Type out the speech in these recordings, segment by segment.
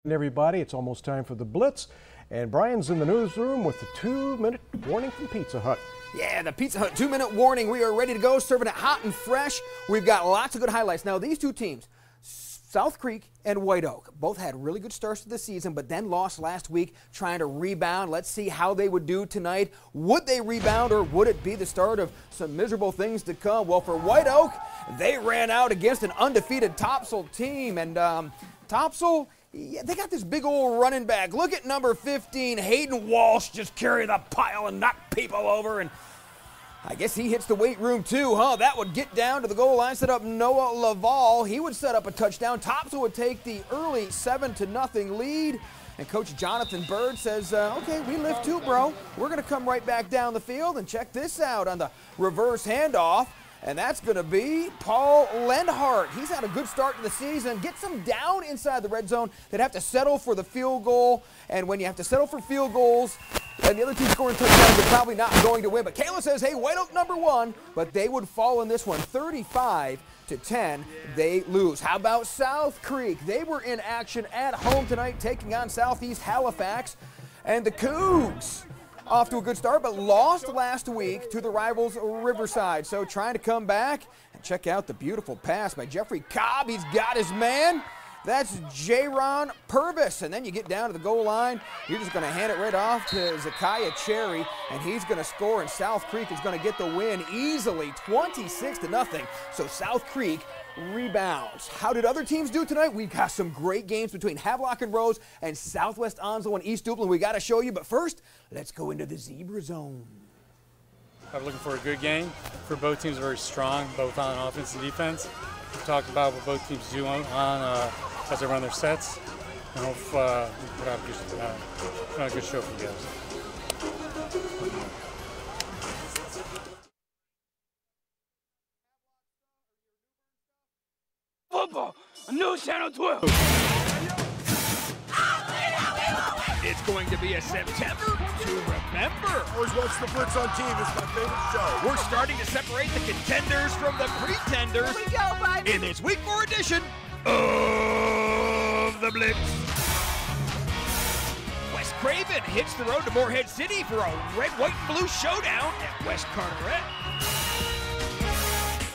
Everybody, it's almost time for the Blitz, and Brian's in the newsroom with the 2-minute warning from Pizza Hut. Yeah, the Pizza Hut 2-minute warning. We are ready to go, serving it hot and fresh. We've got lots of good highlights. Now, these two teams, South Creek and White Oak, both had really good starts to the season, but then lost last week trying to rebound. Let's see how they would do tonight. Would they rebound, or would it be the start of some miserable things to come? Well, for White Oak, they ran out against an undefeated Topsail team, and Topsail, yeah, they got this big old running back. Look at number 15, Hayden Walsh, just carry the pile and knock people over. And I guess he hits the weight room too, huh? That would get down to the goal line, set up Noah Laval. He would set up a touchdown. Topsail would take the early 7-0 lead. And Coach Jonathan Bird says, okay, we live too, bro. We're going to come right back down the field, and check this out on the reverse handoff. And that's going to be Paul Lenhart. He's had a good start to the season. Gets them down inside the red zone. They'd have to settle for the field goal. And when you have to settle for field goals, and the other team scoring touchdowns, they're probably not going to win. But Kayla says, hey, White Oak #1, but they would fall in this one 35-10. They lose. How about South Creek? They were in action at home tonight, taking on Southeast Halifax. And the Cougs, off to a good start, but lost last week to the rivals Riverside. So trying to come back, and check out the beautiful pass by Jeffrey Cobb. He's got his man. That's Jaron Purvis. And then you get down to the goal line. You're just going to hand it right off to Zakiah Cherry, and he's going to score, and South Creek is going to get the win easily, 26-0. So South Creek rebounds. How did other teams do tonight? We've got some great games between Havelock and Rose and Southwest Onslow and East Duplin. We got to show you, but first, let's go into the Zebra Zone. I'm looking for a good game. For both teams, very strong, both on offense and defense. We've talked about what both teams do on as they run their sets, and hope we put out a good show for you guys. Football, News Channel 12. It's going to be a September to remember. Always watch the Blitz on TV. It's my favorite show. We're starting to separate the contenders from the pretenders. Here we go, baby. In this week 4 edition of the Blitz. Wes Craven hits the road to Morehead City for a red, white, and blue showdown at West Carteret.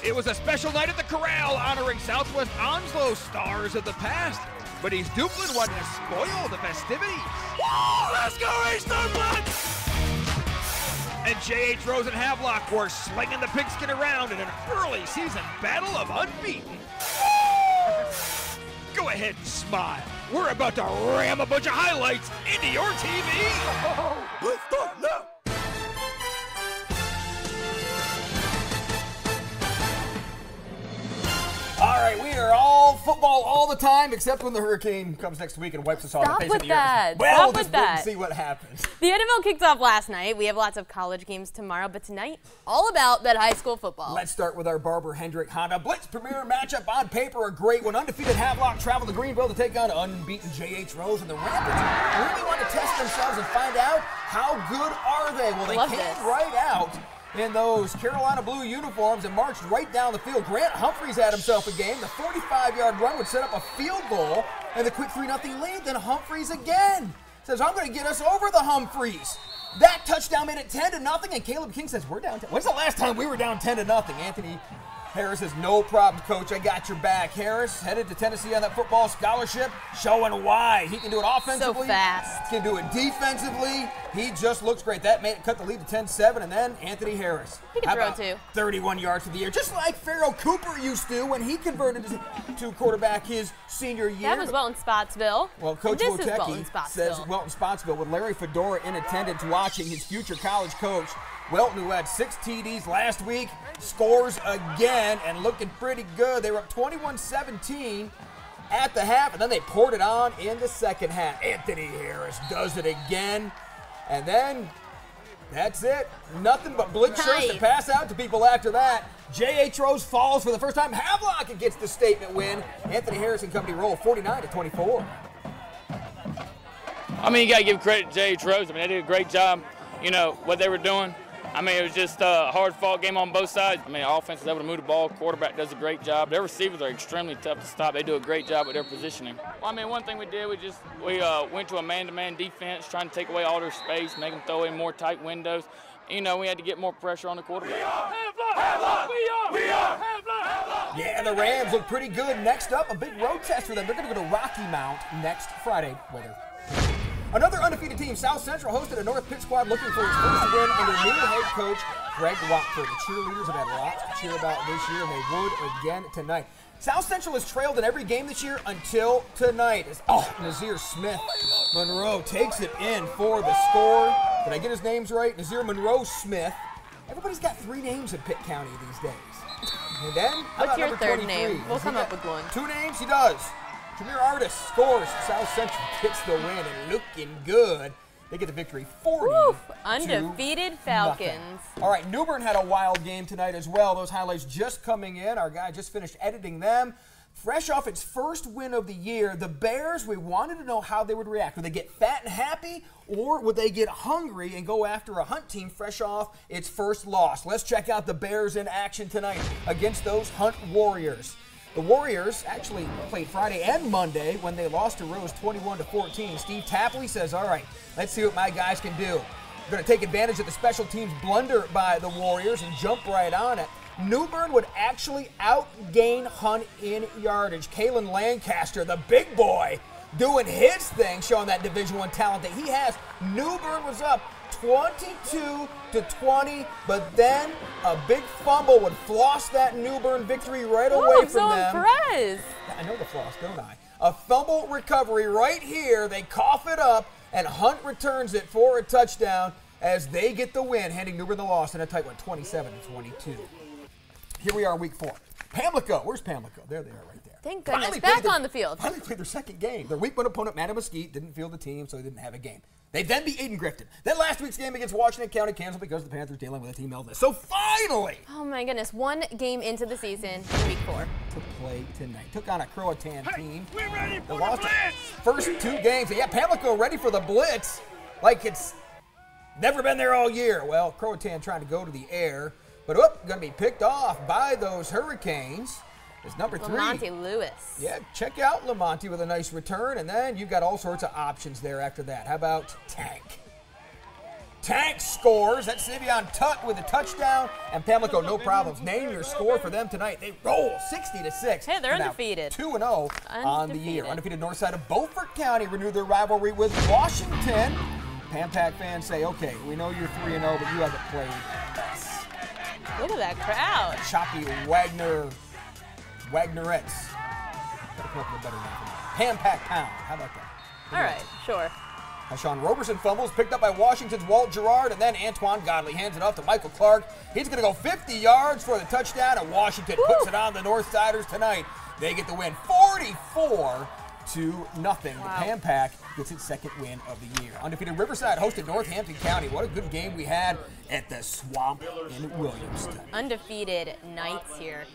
It was a special night at the Corral honoring Southwest Onslow stars of the past, but East Duplin wasn't to spoil the festivities. Whoa, let's go Eastern Blitz! And J.H. Rose and Havelock were slinging the pigskin around in an early season battle of unbeaten. Go ahead and smile. We're about to ram a bunch of highlights into your TV. Blitz, stop now! All right, we are all football all the time, except when the hurricane comes next week and wipes us off the face of the earth. Well, we'll just wait and see what happens. The NFL kicked off last night. We have lots of college games tomorrow, but tonight, all about that high school football. Let's start with our Barber Hendrick Honda Blitz premier matchup. On paper, a great one. Undefeated Havelock travel to Greenville to take on unbeaten J.H. Rose, and the Rapids really want to test themselves and find out how good are they. Well, they came right out in those Carolina blue uniforms and marched right down the field. Grant Humphreys had himself a game. The 45-yard run would set up a field goal and the quick 3-0 lead. Then Humphreys again says, I'm going to get us over the Humphreys. That touchdown made it 10-0, and Caleb King says, we're down 10. When's the last time we were down 10-0? Anthony Harris says, no problem, Coach. I got your back. Harris headed to Tennessee on that football scholarship, showing why. He can do it offensively. So fast. Can do it defensively. He just looks great. That made it cut the lead to 10-7, and then Anthony Harris. He can throw too. 31 yards for the year, just like Pharaoh Cooper used to when he converted to quarterback his senior year. That was Welton Spotsville. Well, Coach Wotecki says Welton Welton Spotsville with Larry Fedora in attendance watching his future college coach. Welton, who had 6 TDs last week, scores again and looking pretty good. They were up 21-17 at the half, and then they poured it on in the second half. Anthony Harris does it again, and then that's it. Nothing but blitz shirts to pass out to people after that. J.H. Rose falls for the first time. Havelock gets the statement win. Anthony Harris and company roll 49-24. I mean, you got to give credit to J.H. Rose. I mean, they did a great job, you know, what they were doing. I mean, it was just a hard-fought game on both sides. I mean, our offense is able to move the ball. Quarterback does a great job. Their receivers are extremely tough to stop. They do a great job with their positioning. Well, I mean, one thing we did, we went to a man-to-man defense, trying to take away all their space, make them throw in more tight windows. You know, we had to get more pressure on the quarterback. Havelock! We are Havelock! Yeah, the Rams look pretty good. Next up, a big road test for them. They're going to go to Rocky Mount next Friday. Another undefeated team, South Central, hosted a North Pitt squad looking for its first win under new head coach Greg Watford. The cheerleaders have had lots to cheer about this year, and they would again tonight. South Central has trailed in every game this year until tonight. Nazir Smith Monroe takes it in for the score. Did I get his names right? Nazir Monroe Smith. Everybody's got 3 names in Pitt County these days. And then, what's your third name? We'll come up with one. 2 names, he does. Premier Artist scores. South Central gets the win and looking good. They get the victory 40 undefeated Falcons. All right, New Bern had a wild game tonight as well. Those highlights just coming in. Our guy just finished editing them. Fresh off its first win of the year, the Bears, we wanted to know how they would react. Would they get fat and happy, or would they get hungry and go after a Hunt team fresh off its first loss? Let's check out the Bears in action tonight against those Hunt Warriors. The Warriors actually played Friday and Monday when they lost to Rose 21-14. Steve Tapley says, all right, let's see what my guys can do. We're going to take advantage of the special teams blunder by the Warriors and jump right on it. New Bern would actually outgain Hunt in yardage. Kalen Lancaster, the big boy, doing his thing, showing that Division I talent that he has. New Bern was up 22-20, but then a big fumble would floss that New Bern victory right away from them. I'm so impressed. I know the floss, don't I? A fumble recovery right here. They cough it up, and Hunt returns it for a touchdown as they get the win, handing New Bern the loss in a tight one, 27-22. Here we are, week 4. Pamlico, where's Pamlico? There they are right there. Thank goodness, back on the field. Finally played their second game. Their week 1 opponent, Mattamuskeet, didn't field the team, so they didn't have a game. They then beat Eden-Grifton. Then last week's game against Washington County canceled because the Panthers dealing with a team illness. So finally! Oh my goodness, 1 game into the season in week 4. To play tonight. Took on a Croatan team. We're ready for They the lost Blitz! first 2 games. Yeah, Pamlico ready for the Blitz like it's never been there all year. Well, Croatan trying to go to the air, but going to be picked off by those Hurricanes. It's number 3. Lamonte Lewis. Yeah, check out Lamonte with a nice return, and then you've got all sorts of options there after that. How about Tank? Tank scores. That's Sivion Tutt with a touchdown, and Pamlico, no problems. Name your score for them tonight. They roll 60-6. Hey, they're undefeated. 2-0 on the year. Undefeated north side of Beaufort County renewed their rivalry with Washington. Pampac fans say, okay, we know you're 3-0, but you haven't played us. Look at that crowd. Choppy Wagnerettes. Gotta come up with a better name for that. Pampac Pound. How about that? All right, sure. Sean Roberson fumbles, picked up by Washington's Walt Gerard, and then Antoine Godley hands it off to Michael Clark. He's going to go 50 yards for the touchdown, and Washington puts it on the Northsiders tonight. They get the win 44-0. Wow. The Pampac gets its second win of the year. Undefeated Riverside hosted Northampton County. What a good game we had at the Swamp in Williamston. Undefeated Knights here.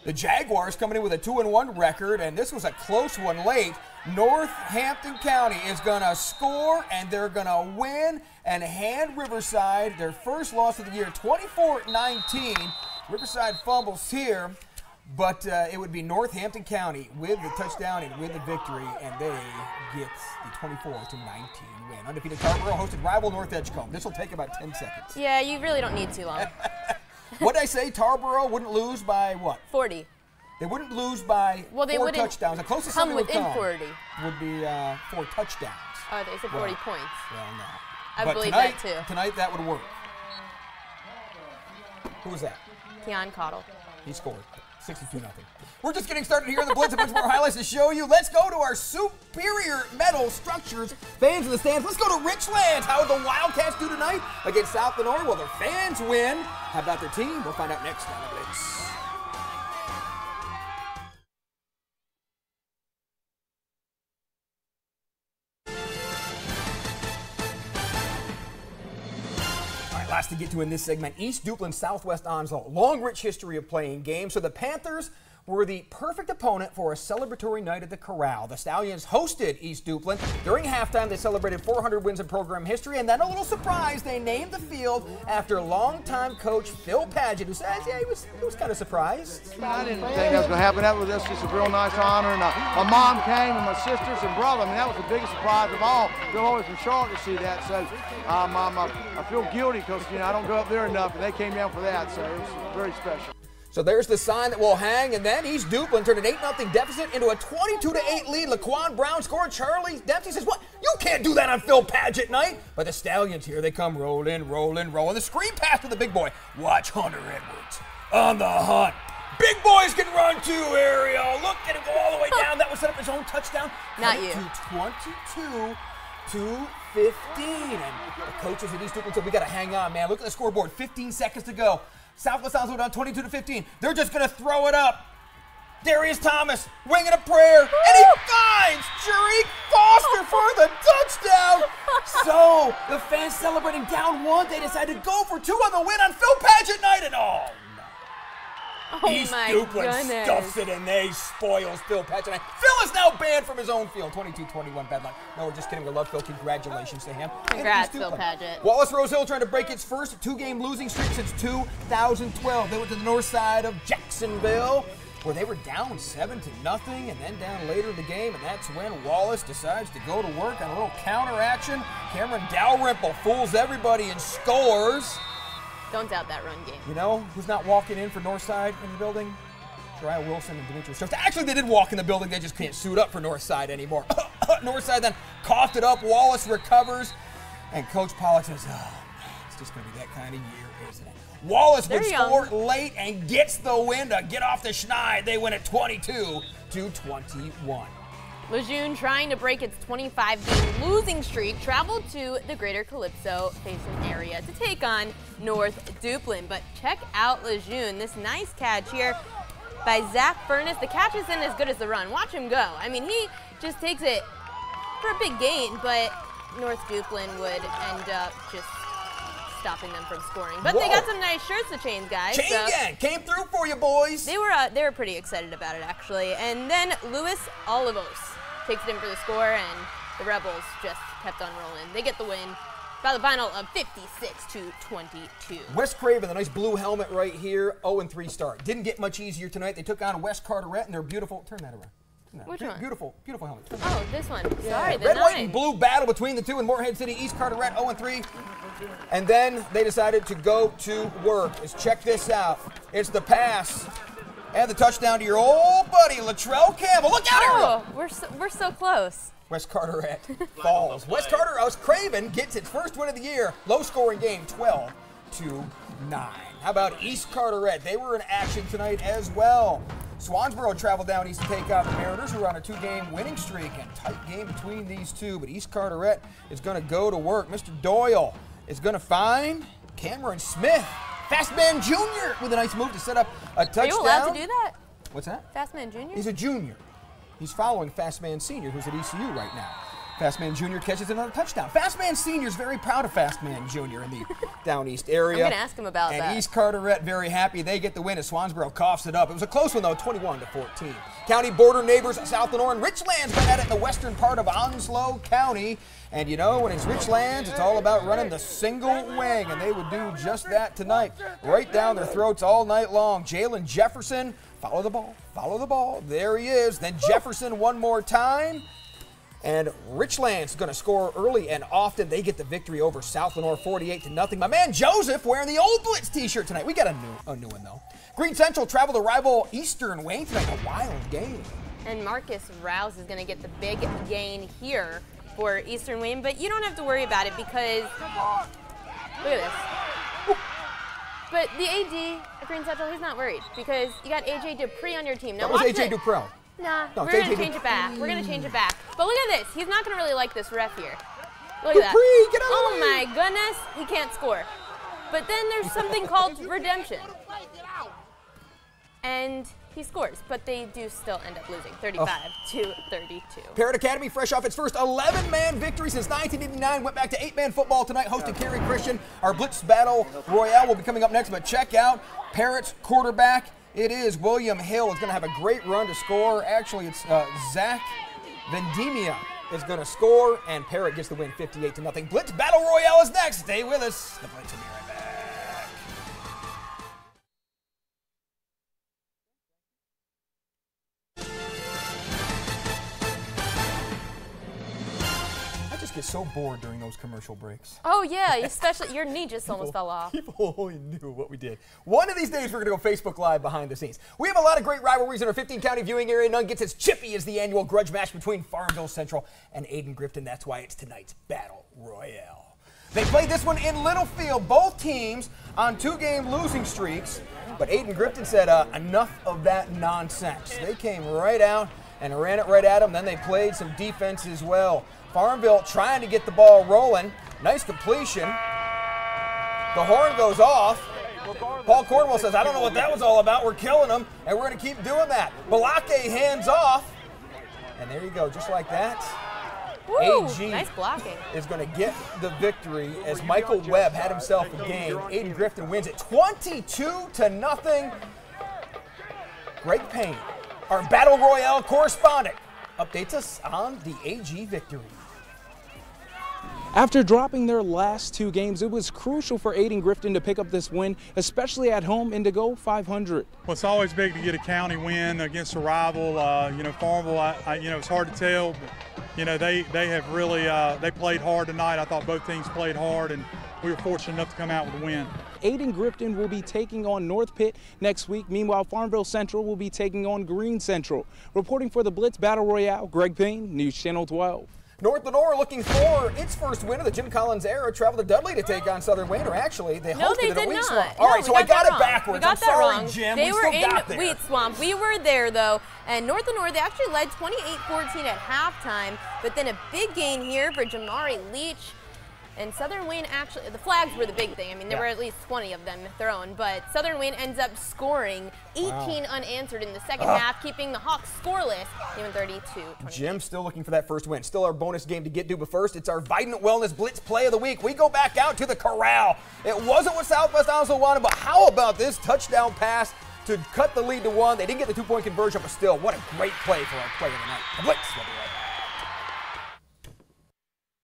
The Jaguars coming in with a 2-1 record, and this was a close one late. Northampton County is going to score, and they're going to win and hand Riverside their first loss of the year, 24-19. Riverside fumbles here, but it would be Northampton County with the touchdown and with the victory, and they get the 24-19 win. Undefeated Tarboro hosted rival North Edgecombe. This will take about 10 seconds. Yeah, you really don't need too long. What'd I say? Tarboro wouldn't lose by what? 40. They wouldn't lose by 4 touchdowns. The closest come somebody within would come 40. Would be 4 touchdowns. Oh, they said 40 points. Well, no. I but believe tonight, that too. Tonight that would work. Who was that? Keon Cottle. He scored 62-0. We're just getting started here in the Blitz. A bunch more highlights to show you. Let's go to our Superior Metal Structures fans in the stands. Let's go to Richlands. How would the Wildcats do tonight against South Lenore? Will their fans win? How about their team? We'll find out next on the Blitz. Lots to get to in this segment. East Duplin, Southwest Onslow. Long, rich history of playing games. So the Panthers were the perfect opponent for a celebratory night at the Corral. The Stallions hosted East Duplin. During halftime, they celebrated 400 wins in program history, and then a little surprise, they named the field after longtime coach Phil Padgett, who says, yeah, he was kind of surprised. I didn't think that was going to happen. That was just a real nice honor, and my mom came, and my sisters and brother. I mean, that was the biggest surprise of all. They're always from Charlotte to see that, so I feel guilty because, you know, I don't go up there enough, and they came down for that, so it was very special. So there's the sign that will hang, and then East Duplin turned an 8-0 deficit into a 22-8 lead. Laquan Brown scored. Charlie Dempsey says, what? You can't do that on Phil Padgett night. But the Stallions here, they come rolling, rolling, rolling. The screen pass to the big boy. Watch Hunter Edwards on the hunt. Big boys can run too, Ariel. Look at him go all the way down. That was set up his own touchdown. Not you. To 22-15. And the coaches at East Duplin said, we got to hang on, man. Look at the scoreboard. 15 seconds to go. Southwest Onslow down 22-15. They're just going to throw it up. Darius Thomas, winging a prayer, and he finds Jerick Foster for the touchdown. So the fans celebrating down one. They decided to go for two on the win on Phil Padgett night, and East Duplin stuffs it, and they spoils Phil Padgett night. Phil is now banned from his own field. 22-21, bad luck. No, we're just kidding. We love Phil. Congratulations to him. Congrats, Phil Padgett. Wallace Rose Hill trying to break its first two-game losing streak since 2012. They went to the north side of Jacksonville, where they were down 7-0 and then down later in the game, and that's when Wallace decides to go to work on a little counter action. Cameron Dalrymple fools everybody and scores. Don't doubt that run game. You know who's not walking in for Northside in the building? Jariah Wilson and Demetrius Stokes. Actually, they did walk in the building. They just can't suit up for Northside anymore. Northside then coughed it up. Wallace recovers, and Coach Pollock says, oh, man, it's just going to be that kind of year, isn't it? Wallace would score late and gets the win to get off the schneid. They win at 22-21. Lejeune, trying to break its 25-game losing streak, traveled to the Greater Calypso-facing area to take on North Duplin. But check out Lejeune, this nice catch here by Zach Furness. The catch isn't as good as the run. Watch him go. I mean, he just takes it for a big gain, but North Duplin would end up just stopping them from scoring. But they got some nice shirts, the Chains guys. Chain gang came through for you, boys. They were pretty excited about it, actually. And then Luis Olivos takes it in for the score, and the Rebels just kept on rolling. They get the win by the final of 56-22. West Craven, the nice blue helmet right here, 0-3 start. Didn't get much easier tonight. They took on West Carteret, and they're beautiful. Turn that around. Which one? Beautiful helmet. Oh, this one. Yeah. Sorry, the Red, 9. white, and blue battle between the two in Morehead City. East Carteret 0-3. And then they decided to go to work. Check this out. It's the pass and the touchdown to your old buddy, Latrell Campbell. Look out here! Oh, we're so close. West Carteret falls. West Craven gets its first win of the year. Low-scoring game, 12-9. How about East Carteret? They were in action tonight as well. Swansboro traveled down east to take out the Mariners, who are on a 2-game winning streak, and tight game between these two. But East Carteret is going to go to work. Mr. Doyle is going to find Cameron Smith, Fastman Jr., with a nice move to set up a touchdown. Are you allowed to do that? What's that? Fastman Jr.? He's a junior. He's following Fastman Sr., who's at ECU right now. Fastman Jr. catches another touchdown. Fastman Sr. is very proud of Fastman Jr. in the down east area. I'm going to ask him about that. And East Carteret very happy. They get the win as Swansboro coughs it up. It was a close one, though, 21-14. County border neighbors South Lenore and Richlands went at it in the western part of Onslow County. And you know, when it's Richlands, it's all about running the single wing, and they would do just that tonight. Right down their throats all night long. Jalen Jefferson, follow the ball. There he is. Then Jefferson one more time. And Richlands going to score early and often. They get the victory over South Lenore 48-0. My man Joseph wearing the old Blitz t-shirt tonight. We got a new one, though. Green Central travel to rival Eastern Wayne tonight. A wild game. And Marcus Rouse is going to get the big gain here for Eastern Wayne. But you don't have to worry about it because, look at this. But the AD at Green Central, he's not worried because you got AJ Dupree on your team. Now, that was AJ Dupree. Nah, we're going to change it back. We're going to change it back. But look at this. He's not going to really like this ref here. Look at that. Get out oh, my goodness. He can't score. But then there's something called redemption. And he scores, but they do still end up losing, 35-32. Parrott Academy, fresh off its first 11-man victory since 1989, went back to 8-man football tonight, hosting Cary Christian. Our Blitz Battle Royale will be coming up next, but check out Parrott's quarterback, It is William Hill is going to have a great run to score. Actually, it's Zach Vendemia is going to score, and Parrott gets the win 58-0. Blitz Battle Royale is next. Stay with us. The Blitz will be right back. Get so bored during those commercial breaks. Oh yeah, especially your knee just almost fell off. People only knew what we did. One of these days we're going to go Facebook Live behind the scenes. We have a lot of great rivalries in our 15-county viewing area. None gets as chippy as the annual grudge match between Farmville Central and Aiden Grifton. That's why it's tonight's Battle Royale. They played this one in Littlefield. Both teams on 2-game losing streaks, but Aiden Grifton said enough of that nonsense. They came right out and ran it right at them. Then they played some defense as well. Farmville trying to get the ball rolling. Nice completion. The horn goes off. Paul Cornwell says, I don't know what that was all about. We're killing them, and we're going to keep doing that. Balake hands off. And there you go, just like that. Woo, AG nice blocking. is going to get the victory as Michael Webb had himself a game. Aiden Grifton wins it 22-0. Greg Payne, our Battle Royale correspondent, updates us on the AG victory. After dropping their last 2 games, it was crucial for Aiden Grifton to pick up this win, especially at home, and to go 500. Well, it's always big to get a county win against a rival. Farmville, it's hard to tell. But, they have really they played hard tonight. I thought both teams played hard, and we were fortunate enough to come out with a win. Aiden Grifton will be taking on North Pitt next week. Meanwhile, Farmville Central will be taking on Green Central. Reporting for the Blitz Battle Royale, Greg Payne, News Channel 12. North Lenore looking for its first win of the Jim Collins era. Traveled to Dudley to take on Southern Wayne, or actually they hosted it at Wheat Swamp. All right, so I got it backwards. I'm sorry, Jim. They were in Wheat Swamp. We were there though, and North Lenore, they actually led 28-14 at halftime, but then a big gain here for Jamari Leach. And Southern Wayne actually, the flags were the big thing. I mean, there were at least 20 of them thrown, but Southern Wayne ends up scoring 18 unanswered in the second half, keeping the Hawks scoreless, even 32-28. Jim's still looking for that first win. Still our bonus game to get to, but first, it's our Vidant Wellness Blitz Play of the Week. We go back out to the Corral. It wasn't what Southwest Onslow wanted, but how about this touchdown pass to cut the lead to 1? They didn't get the 2-point conversion, but still, what a great play for our play of the night. The Blitz will be right back.